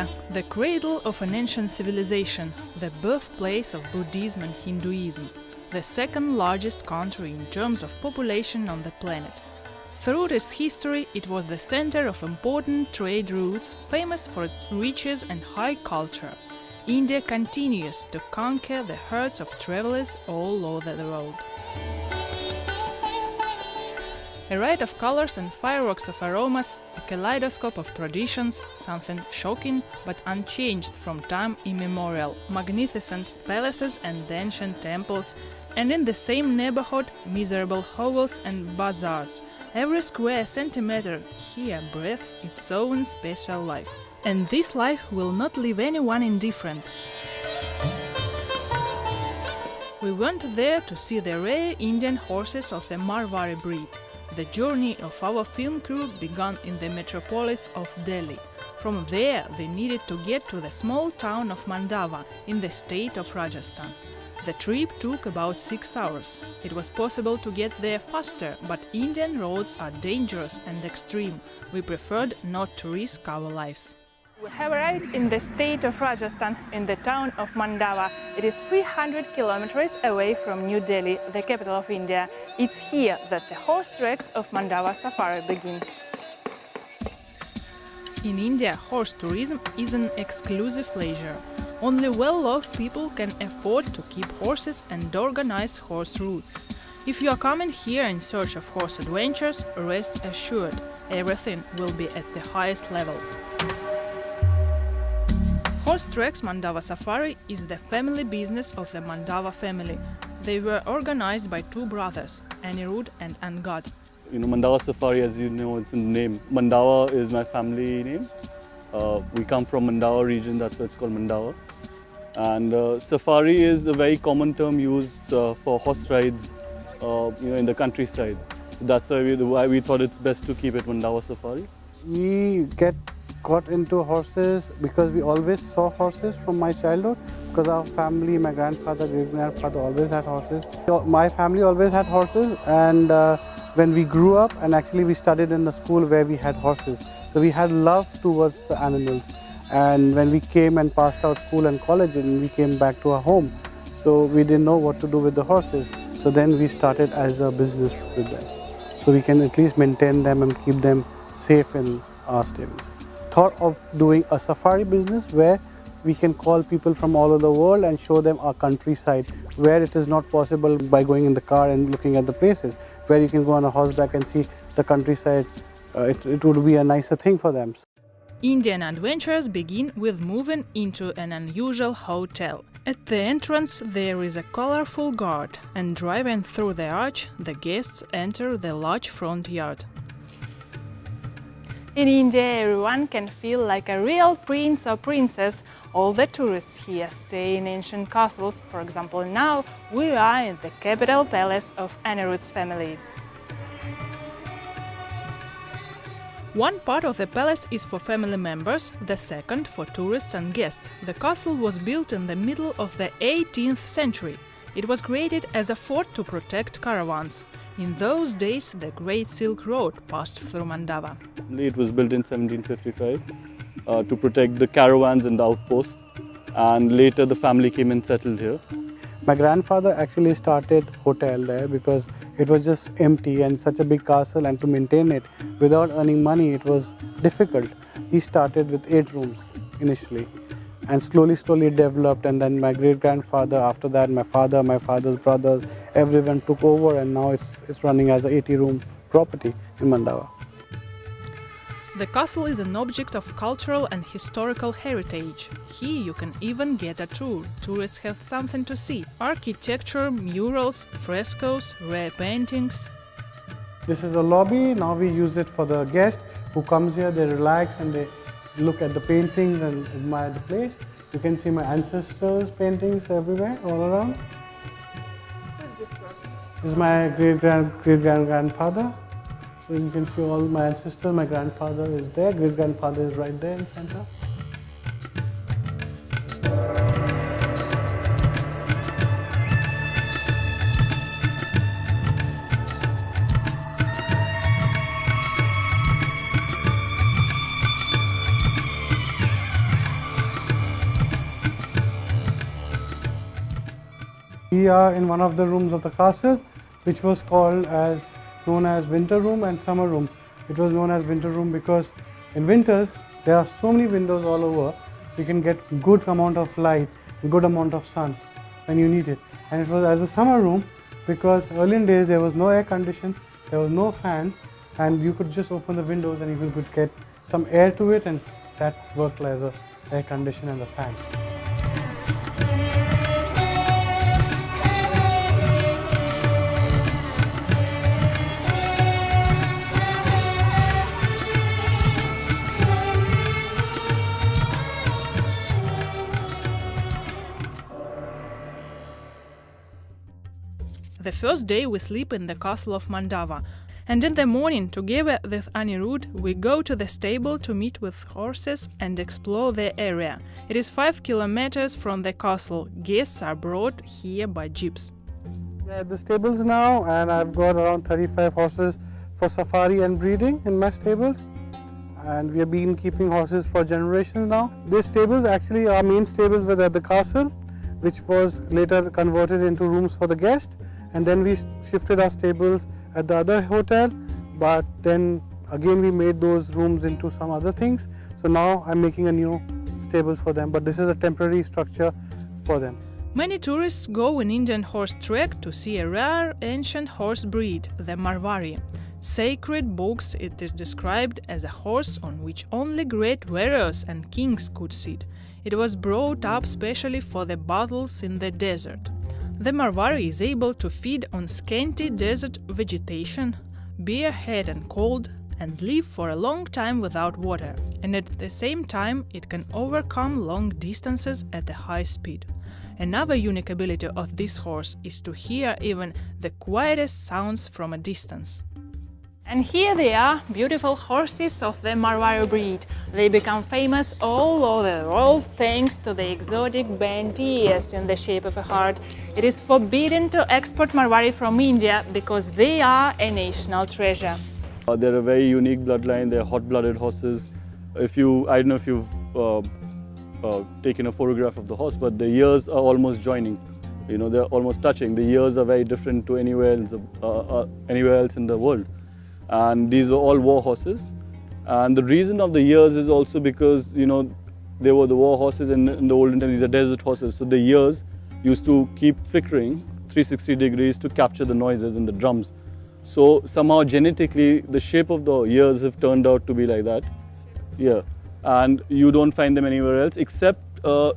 India, the cradle of an ancient civilization, the birthplace of Buddhism and Hinduism, the second largest country in terms of population on the planet. Throughout its history, it was the center of important trade routes, famous for its riches and high culture. India continues to conquer the hearts of travelers all over the world. A riot of colors and fireworks of aromas, a kaleidoscope of traditions, something shocking but unchanged from time immemorial, magnificent palaces and ancient temples, and in the same neighborhood, miserable hovels and bazaars. Every square centimeter here breathes its own special life. And this life will not leave anyone indifferent. We went there to see the rare Indian horses of the Marwari breed. The journey of our film crew began in the metropolis of Delhi. From there, they needed to get to the small town of Mandawa in the state of Rajasthan. The trip took about 6 hours. It was possible to get there faster, but Indian roads are dangerous and extreme. We preferred not to risk our lives. We have arrived in the state of Rajasthan, in the town of Mandawa. It is 300 kilometers away from New Delhi, the capital of India. It's here that the horse tracks of Mandawa Safari begin. In India, horse tourism is an exclusive leisure. Only well-off people can afford to keep horses and organize horse routes. If you are coming here in search of horse adventures, rest assured, everything will be at the highest level. Horse Tracks Mandawa Safari is the family business of the Mandawa family. They were organized by two brothers, Anirudh and Angad. Mandawa Safari, as you know, it's in the name. Mandawa is my family name. We come from Mandawa region, that's why it's called Mandawa. And safari is a very common term used for horse rides, in the countryside. So that's why we thought it's best to keep it Mandawa Safari. We got into horses because we always saw horses from my childhood, because our family, my grandfather, great-grandfather always had horses. So my family always had horses, and when we grew up, and actually we studied in the school where we had horses, so we had love towards the animals. And when we came and passed out school and college and we came back to our home, so we didn't know what to do with the horses. So then we started as a business with them, so we can at least maintain them and keep them safe in our stables. Thought of doing a safari business where we can call people from all over the world and show them our countryside, where it is not possible by going in the car and looking at the places, where you can go on a horseback and see the countryside. It would be a nicer thing for them. Indian adventures begin with moving into an unusual hotel. At the entrance there is a colorful guard, and driving through the arch, the guests enter the large front yard. In India, everyone can feel like a real prince or princess. All the tourists here stay in ancient castles. For example, now we are in the capital palace of Anirudh's family. One part of the palace is for family members, the second for tourists and guests. The castle was built in the middle of the 18th century. It was created as a fort to protect caravans. In those days, the Great Silk Road passed through Mandawa. It was built in 1755 to protect the caravans and the outposts, and later the family came and settled here. My grandfather actually started hotel there because it was just empty and such a big castle, and to maintain it without earning money, it was difficult. He started with 8 rooms initially, and slowly it developed, and then my great-grandfather, after that my father, my father's brothers, everyone took over, and now it's running as an 80-room property in Mandawa. The castle is an object of cultural and historical heritage. Here you can even get a tour. Tourists have something to see. Architecture, murals, frescoes, rare paintings. This is a lobby. Now we use it for the guest who comes here. They relax and they look at the paintings and admire the place. You can see my ancestors' paintings everywhere, all around. Who is this person? This is my great-grandfather. So you can see all my ancestors. My grandfather is there, great-grandfather is right there in center. We are in one of the rooms of the castle, which was known as winter room and summer room. It was known as winter room because in winter there are so many windows all over. You can get good amount of light, good amount of sun when you need it. And it was as a summer room because early in days there was no air condition, there was no fan, and you could just open the windows and you could get some air to it, and that worked as a air condition and a fan. The first day we sleep in the castle of Mandawa, and in the morning, together with Anirudh, we go to the stable to meet with horses and explore the area. It is 5 kilometers from the castle. Guests are brought here by jeeps. We are at the stables now, and I've got around 35 horses for safari and breeding in my stables. And we have been keeping horses for generations now. These stables, actually our main stables were at the castle, which was later converted into rooms for the guests. And then we shifted our stables at the other hotel, but then again we made those rooms into some other things. So now I'm making a new stables for them, but this is a temporary structure for them. Many tourists go in Indian horse trek to see a rare ancient horse breed, the Marwari. Sacred books it is described as a horse on which only great warriors and kings could sit. It was brought up specially for the battles in the desert. The Marwari is able to feed on scanty desert vegetation, bear heat and cold, and live for a long time without water, and at the same time it can overcome long distances at a high speed. Another unique ability of this horse is to hear even the quietest sounds from a distance. And here they are, beautiful horses of the Marwari breed. They become famous all over the world thanks to the exotic bent ears in the shape of a heart. It is forbidden to export Marwari from India because they are a national treasure. They're a very unique bloodline. They're hot-blooded horses. I don't know if you've taken a photograph of the horse, but the ears are almost joining. You know, they're almost touching. The ears are very different to anywhere else in the world. And these were all war horses. And the reason of the ears is also because, you know, they were the war horses, and in the olden times these are desert horses. So the ears used to keep flickering 360 degrees to capture the noises in the drums. So somehow genetically the shape of the ears have turned out to be like that. Yeah. And you don't find them anywhere else except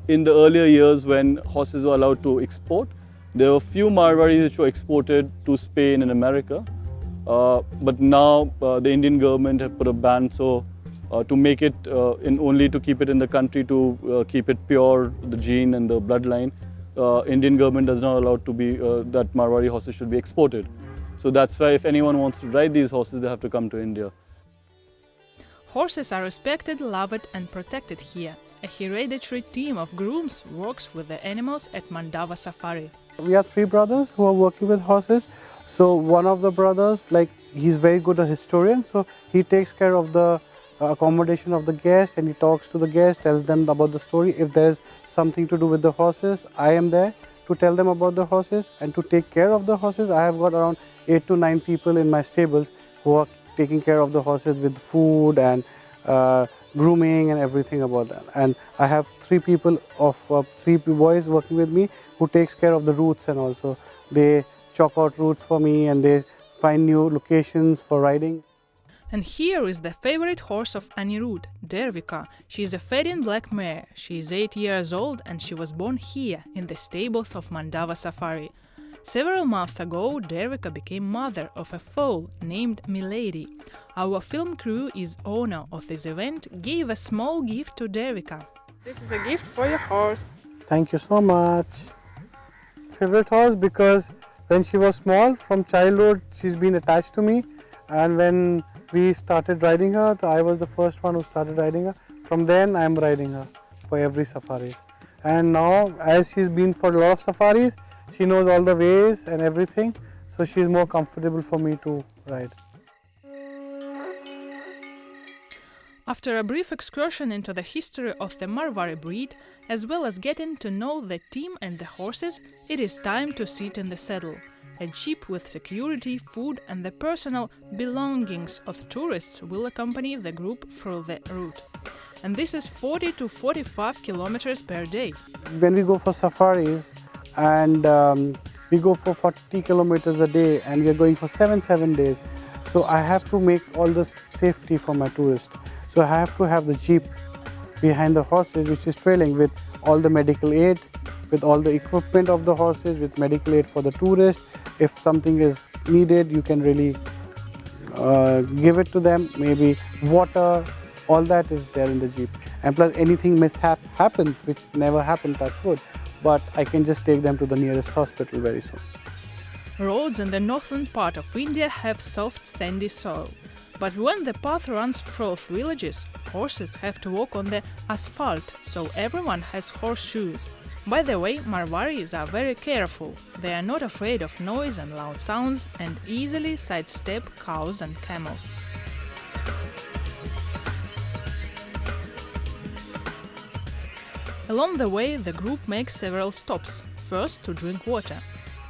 in the earlier years when horses were allowed to export. There were few Marwaris which were exported to Spain and America. But now the Indian government have put a ban, so to make it only to keep it in the country, to keep it pure, the gene and the bloodline, Indian government does not allow to be that Marwari horses should be exported. So that's why if anyone wants to ride these horses, they have to come to India. Horses are respected, loved and protected here. A hereditary team of grooms works with the animals at Mandawa Safari. We are 3 brothers who are working with horses. So one of the brothers, he's very good a historian, so he takes care of the accommodation of the guests, and he talks to the guests, tells them about the story. If there's something to do with the horses, I am there to tell them about the horses and to take care of the horses. I have got around 8 to 9 people in my stables who are taking care of the horses with food and grooming and everything about that. And I have 3 boys working with me who takes care of the routes, and also they chalk out routes for me and they find new locations for riding. And here is the favorite horse of Anirudh, Dervika. She is a fading black mare. She is 8 years old and she was born here in the stables of Mandawa Safari. Several months ago, Dervika became mother of a foal named Milady. Our film crew, in honor of this event, gave a small gift to Dervika. This is a gift for your horse. Thank you so much. Favorite horse because when she was small, from childhood, she's been attached to me. And when we started riding her, I was the first one who started riding her. From then, I'm riding her for every safari. And now, as she's been for a lot of safaris, she knows all the ways and everything. So she's more comfortable for me to ride. After a brief excursion into the history of the Marvari breed, as well as getting to know the team and the horses, it is time to sit in the saddle. A jeep with security, food and the personal belongings of tourists will accompany the group through the route. And this is 40 to 45 kilometers per day. When we go for safaris and we go for 40 kilometers a day and we are going for 7 days, so I have to make all the safety for my tourists. So I have to have the jeep behind the horses which is trailing with all the medical aid, with all the equipment of the horses, with medical aid for the tourists. If something is needed, you can really give it to them, maybe water, all that is there in the jeep. And plus anything mishap happens, which never happened, touch wood, but I can just take them to the nearest hospital very soon. Roads in the northern part of India have soft sandy soil. But when the path runs through villages, horses have to walk on the asphalt, so everyone has horseshoes. By the way, Marvaris are very careful. They are not afraid of noise and loud sounds and easily sidestep cows and camels. Along the way, the group makes several stops, first to drink water.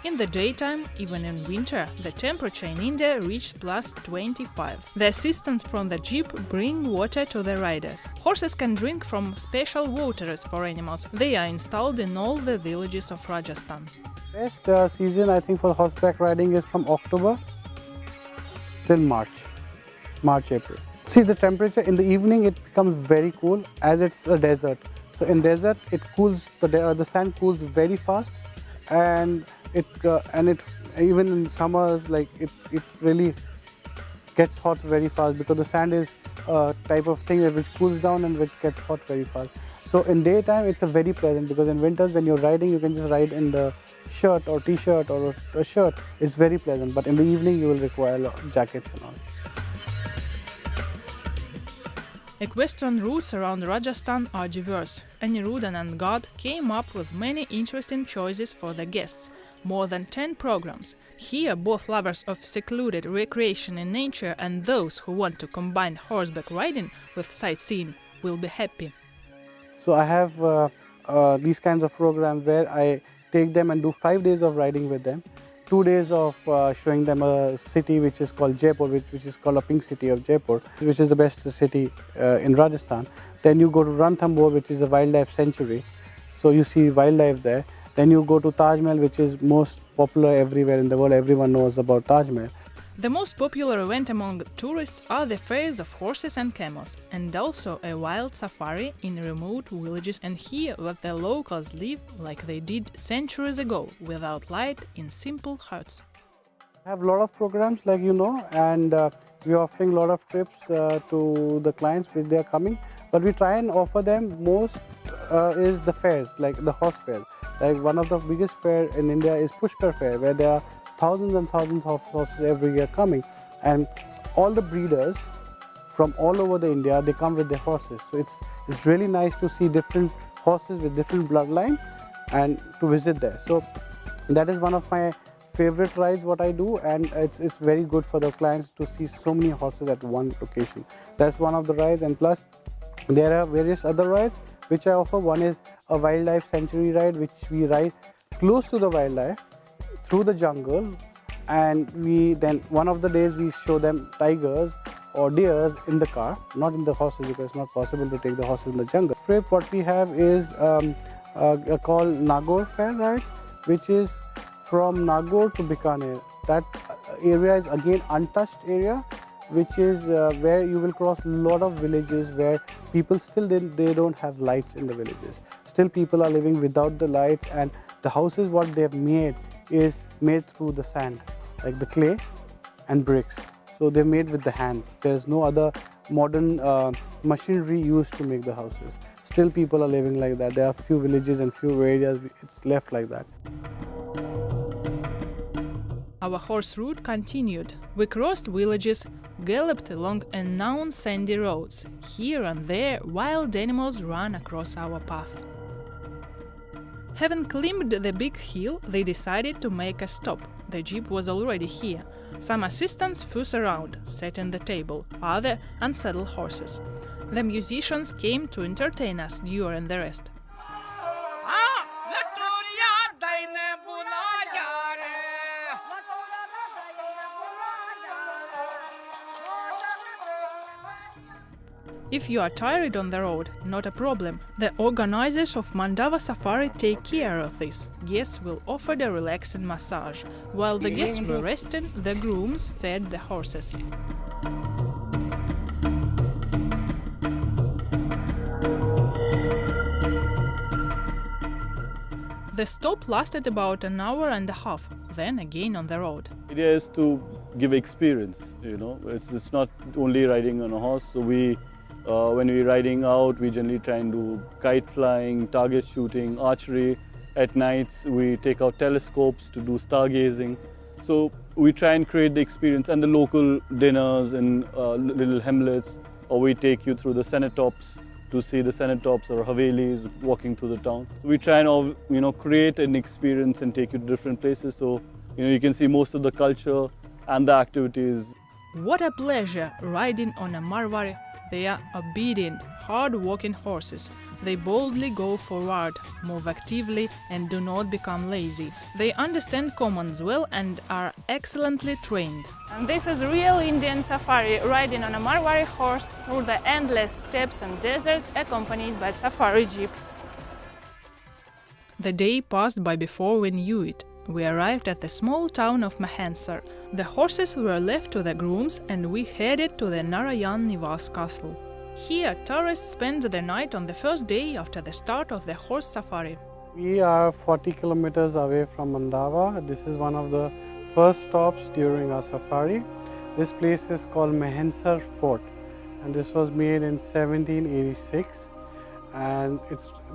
In the daytime, even in winter, the temperature in India reached plus 25. The assistants from the jeep bring water to the riders. Horses can drink from special waters for animals. They are installed in all the villages of Rajasthan. Best season I think for horseback riding is from October till March, April. See, the temperature in the evening it becomes very cool as it's a desert. So in desert it cools, the sand cools very fast, and it even in summers like it really gets hot very fast because the sand is a type of thing which cools down and which gets hot very fast. So in daytime it's a very pleasant, because in winters when you're riding you can just ride in the shirt or t-shirt or a shirt. It's very pleasant, but in the evening you will require jackets and all. Equestrian routes around Rajasthan are diverse. Anirudhan and God came up with many interesting choices for the guests. More than 10 programs. Here, both lovers of secluded recreation in nature and those who want to combine horseback riding with sightseeing will be happy. So I have these kinds of programs where I take them and do 5 days of riding with them. 2 days of showing them a city which is called Jaipur, which is called a pink city of Jaipur, which is the best city in Rajasthan. Then you go to Ranthambore, which is a wildlife sanctuary. So you see wildlife there. Then you go to Taj Mahal, which is most popular everywhere in the world. Everyone knows about Taj Mahal. The most popular event among tourists are the fairs of horses and camels, and also a wild safari in remote villages, and here where the locals live like they did centuries ago, without light, in simple huts. I have a lot of programs, like you know, and we're offering a lot of trips to the clients which they are coming. But we try and offer them most is the fairs, like the horse fair. Like one of the biggest fair in India is Pushkar Fair, where there are thousands and thousands of horses every year coming, and all the breeders from all over the India, they come with their horses. So it's really nice to see different horses with different bloodline and to visit there. So that is one of my favorite rides what I do, and it's very good for the clients to see so many horses at one location. That's one of the rides, and plus there are various other rides which I offer. One is a wildlife sanctuary ride, which we ride close to the wildlife through the jungle, and then one of the days we show them tigers or deers in the car, not in the horses, because it's not possible to take the horses in the jungle. Trip what we have is called Nagaur Fair ride, which is from Nagaur to Bikaner. That area is again untouched area, which is where you will cross a lot of villages where people still they don't have lights in the villages. Still people are living without the lights, and the houses what they have made is made through the sand, like the clay and bricks. So they're made with the hand. There's no other modern machinery used to make the houses. Still people are living like that. There are few villages and few areas it's left like that. Our horse route continued. We crossed villages, galloped along unknown sandy roads. Here and there, wild animals ran across our path. Having climbed the big hill, they decided to make a stop. The jeep was already here. Some assistants fuss around, set in the table, other unsaddle horses. The musicians came to entertain us during the rest. If you are tired on the road, not a problem. The organizers of Mandawa Safari take care of this. Guests will offer a relaxing massage. While the guests were resting, the grooms fed the horses. The stop lasted about an hour and a half, then again on the road. The idea is to give experience, It's not only riding on a horse. So when we're riding out, we generally try and do kite flying, target shooting, archery. At nights, we take out telescopes to do stargazing. So we try and create the experience, and the local dinners in little hamlets, or we take you through the cenotaphs to see the cenotaphs or havelis walking through the town. So we try and create an experience and take you to different places, so you can see most of the culture and the activities. What a pleasure riding on a Marwari. They are obedient, hard-walking horses. They boldly go forward, move actively, and do not become lazy. They understand commands well and are excellently trained. And this is real Indian safari, riding on a Marwari horse through the endless steppes and deserts, accompanied by safari jeep. The day passed by before we knew it. We arrived at the small town of Mahansar. The horses were left to the grooms and we headed to the Narayan Nivas castle. Here, tourists spend the night on the first day after the start of the horse safari. We are 40 kilometers away from Mandawa. This is one of the first stops during our safari. This place is called Mahansar Fort, and this was made in 1786. And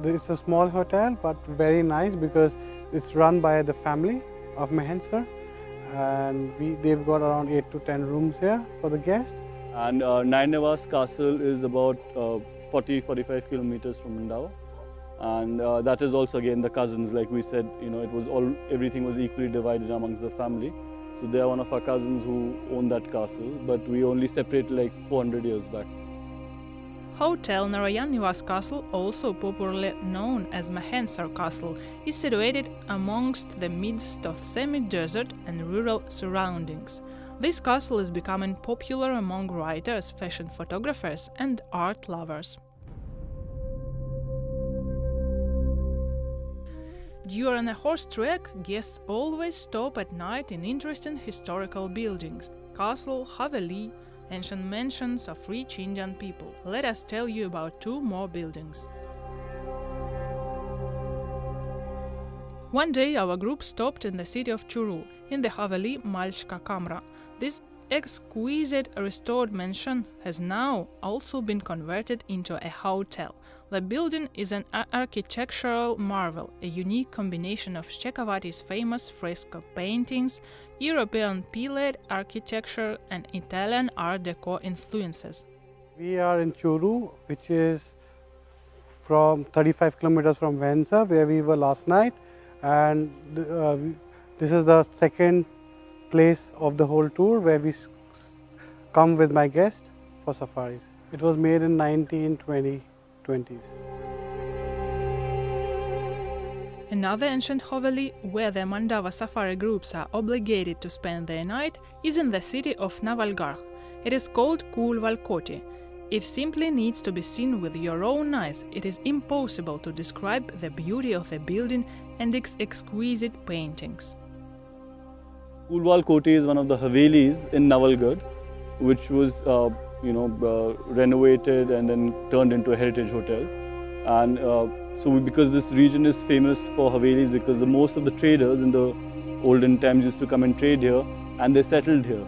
it's a small hotel, but very nice because it's run by the family of Mahansar, and they've got around 8 to 10 rooms here for the guests. And Nirnavas Castle is about 40-45 kilometers from Mandawa, and that is also again the cousins. Like we said, everything was equally divided amongst the family. So they are one of our cousins who own that castle, but we only separated like 400 years back. Hotel Narayan Nivas Castle, also popularly known as Mahansar Castle, is situated amongst the midst of semi-desert and rural surroundings. This castle is becoming popular among writers, fashion photographers and art lovers. During a horse trek, guests always stop at night in interesting historical buildings: castle, haveli, ancient mansions of rich Indian people. Let us tell you about 2 more buildings. One day our group stopped in the city of Churu, in the Haveli Malchka Kamra. This exquisite restored mansion has now also been converted into a hotel. The building is an architectural marvel, a unique combination of Cecavati's famous fresco paintings, European pillared architecture and Italian Art Deco influences. We are in Churu, which is from 35 kilometers from Venza, where we were last night, and this is the second place of the whole tour where we come with my guests for safaris. It was made in 1920s. Another ancient haveli where the Mandawa Safari groups are obligated to spend their night is in the city of Navalgarh. It is called Kulvalkoti. It simply needs to be seen with your own eyes. It is impossible to describe the beauty of the building and its exquisite paintings. Kulvalkoti is one of the havelis in Navalgarh, which was renovated and then turned into a heritage hotel. And because this region is famous for havelis, because most of the traders in the olden times used to come and trade here, and they settled here.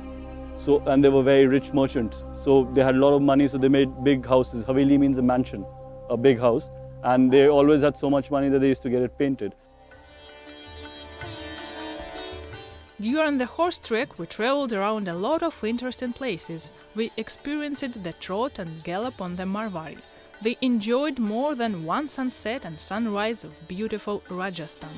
And they were very rich merchants. So they had a lot of money, so they made big houses. Haveli means a mansion, a big house. And they always had so much money that they used to get it painted. During the horse trek, we traveled around a lot of interesting places. We experienced the trot and gallop on the Marwari. We enjoyed more than one sunset and sunrise of beautiful Rajasthan.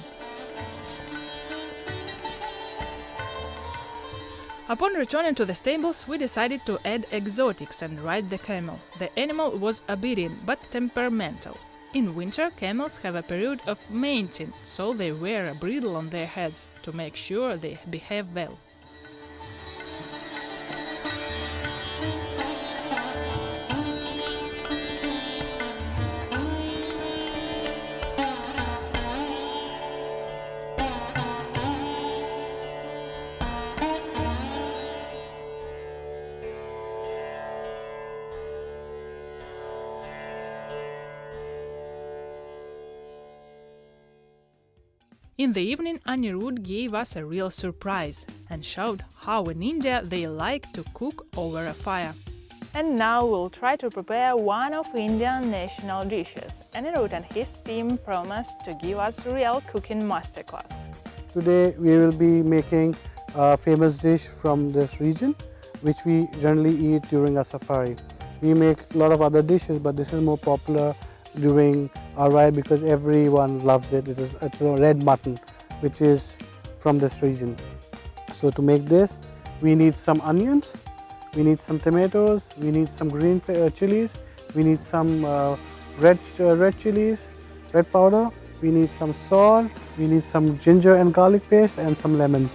Upon returning to the stables, we decided to add exotics and ride the camel. The animal was obedient but temperamental. In winter, camels have a period of mating, so they wear a bridle on their heads to make sure they behave well. In the evening, Anirudh gave us a real surprise and showed how in India they like to cook over a fire. And now we'll try to prepare one of Indian national dishes. Anirudh and his team promised to give us real cooking masterclass. Today we will be making a famous dish from this region, which we generally eat during a safari. We make a lot of other dishes, but this is more popular during our ride because everyone loves it. It's a red mutton, which is from this region. So to make this, we need some onions, we need some tomatoes, we need some green chilies, we need some red chilies, red powder, we need some salt, we need some ginger and garlic paste and some lemon.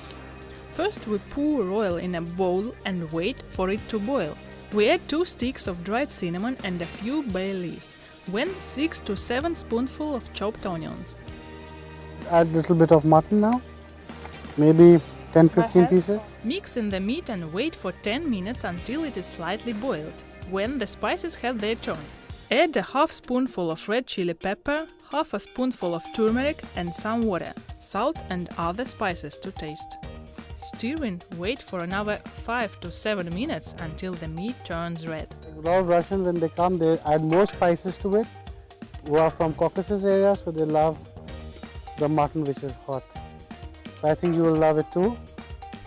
First we pour oil in a bowl and wait for it to boil. We add 2 sticks of dried cinnamon and a few bay leaves. When 6 to 7 spoonfuls of chopped onions. Add a little bit of mutton now, maybe 10-15 pieces. Mix in the meat and wait for 10 minutes until it is slightly boiled, when the spices have their turn. Add a half spoonful of red chili pepper, half a spoonful of turmeric and some water, salt and other spices to taste. Stir and wait for another 5 to 7 minutes until the meat turns red. A lot of Russians, when they come, they add more spices to it, who are from Caucasus area, so they love the mutton which is hot. So I think you will love it too.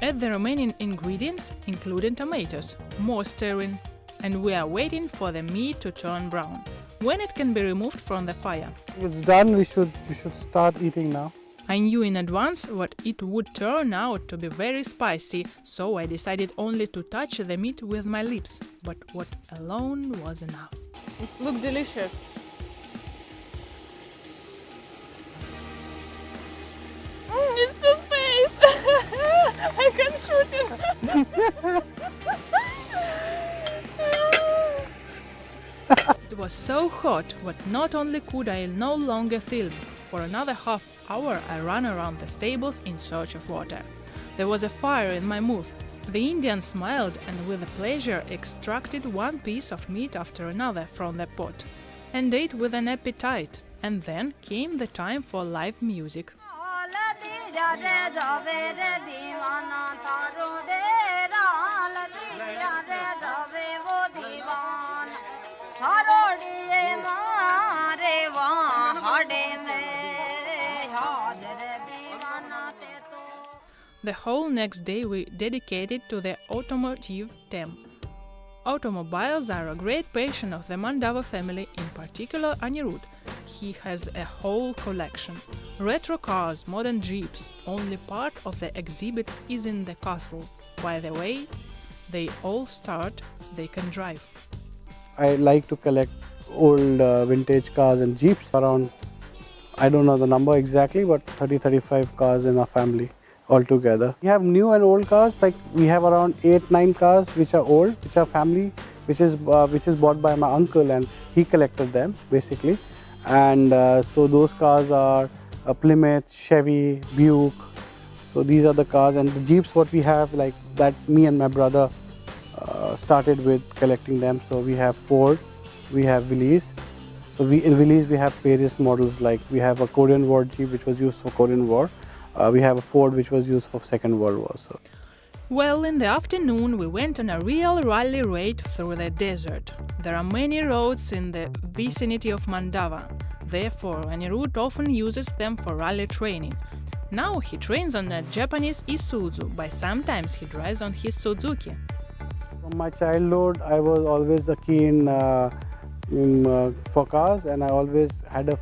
Add the remaining ingredients, including tomatoes, more stirring, and we are waiting for the meat to turn brown, when it can be removed from the fire. It's done, you should start eating now. I knew in advance that it would turn out to be very spicy, so I decided only to touch the meat with my lips, but what alone was enough. This looks delicious. It's too space! I can't shoot it! It was so hot that not only could I no longer film, for another half hour I ran around the stables in search of water. There was a fire in my mouth. The Indian smiled and with pleasure extracted one piece of meat after another from the pot and ate with an appetite. And then came the time for live music. The whole next day we dedicated to the automotive theme. Automobiles are a great passion of the Mandawa family, in particular Anirudh. He has a whole collection. Retro cars, modern jeeps, only part of the exhibit is in the castle. By the way, they all start, they can drive. I like to collect old vintage cars and jeeps, around, I don't know the number exactly, but 30-35 cars in our family altogether. We have new and old cars, like we have around 8-9 cars which are old, which are family, which is bought by my uncle, and he collected them basically. And so those cars are Plymouth, Chevy, Buick. So these are the cars, and the jeeps what we have, like that me and my brother started with collecting them. So we have Ford, we have Willys. So in Willys we have various models, like we have a Korean War jeep which was used for Korean War. We have a Ford which was used for Second World War. So. Well, in the afternoon we went on a real rally raid through the desert. There are many roads in the vicinity of Mandawa. Therefore, Anirudh often uses them for rally training. Now he trains on a Japanese Isuzu, but sometimes he drives on his Suzuki. From my childhood, I was always a keen for cars, and I always had a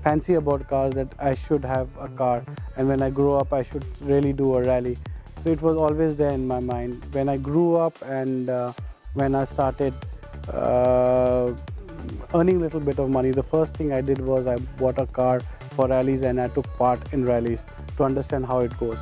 fancy about cars that I should have a car, and when I grow up I should really do a rally. So it was always there in my mind. When I grew up and when I started earning a little bit of money, the first thing I did was I bought a car for rallies and I took part in rallies to understand how it goes.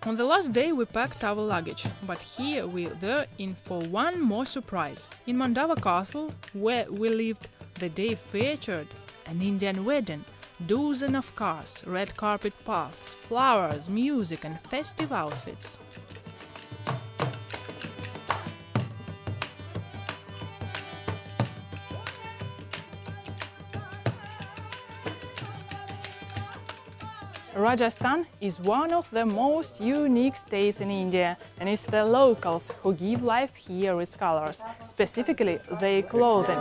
On the last day we packed our luggage, but here we were in for one more surprise. In Mandawa Castle, where we lived, the day featured an Indian wedding, dozens of cars, red carpet paths, flowers, music and festive outfits. Rajasthan is one of the most unique states in India, and it's the locals who give life here its colors, specifically their clothing.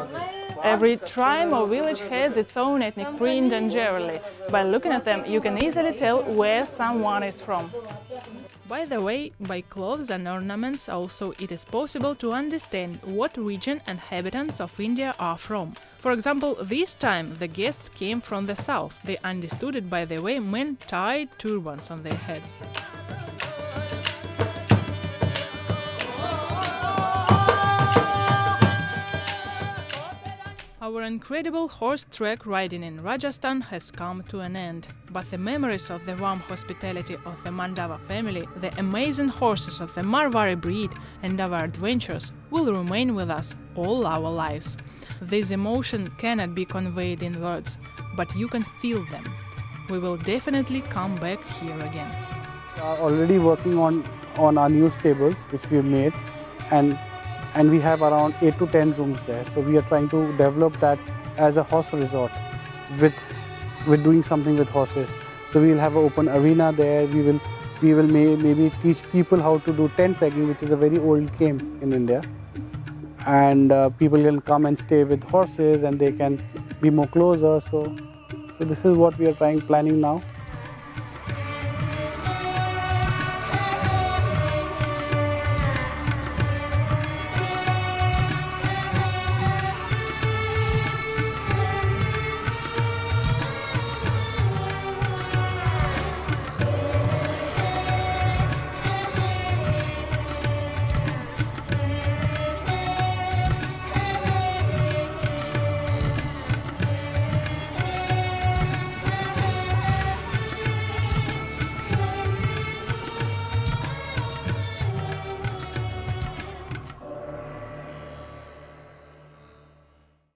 Every tribe or village has its own ethnic print and jewelry. By looking at them, you can easily tell where someone is from. By the way, by clothes and ornaments also it is possible to understand what region and inhabitants of India are from. For example, this time the guests came from the south. They understood it by the way men tied turbans on their heads. Our incredible horse track riding in Rajasthan has come to an end, but the memories of the warm hospitality of the Mandawa family, the amazing horses of the Marwari breed and our adventures will remain with us all our lives. This emotion cannot be conveyed in words, but you can feel them. We will definitely come back here again. We are already working on our new stables which we have made, and we have around 8 to 10 rooms there. So we are trying to develop that as a horse resort with doing something with horses. So we will have an open arena there. We will maybe teach people how to do tent pegging, which is a very old game in India. And people can come and stay with horses and they can be more closer. So this is what we are planning now.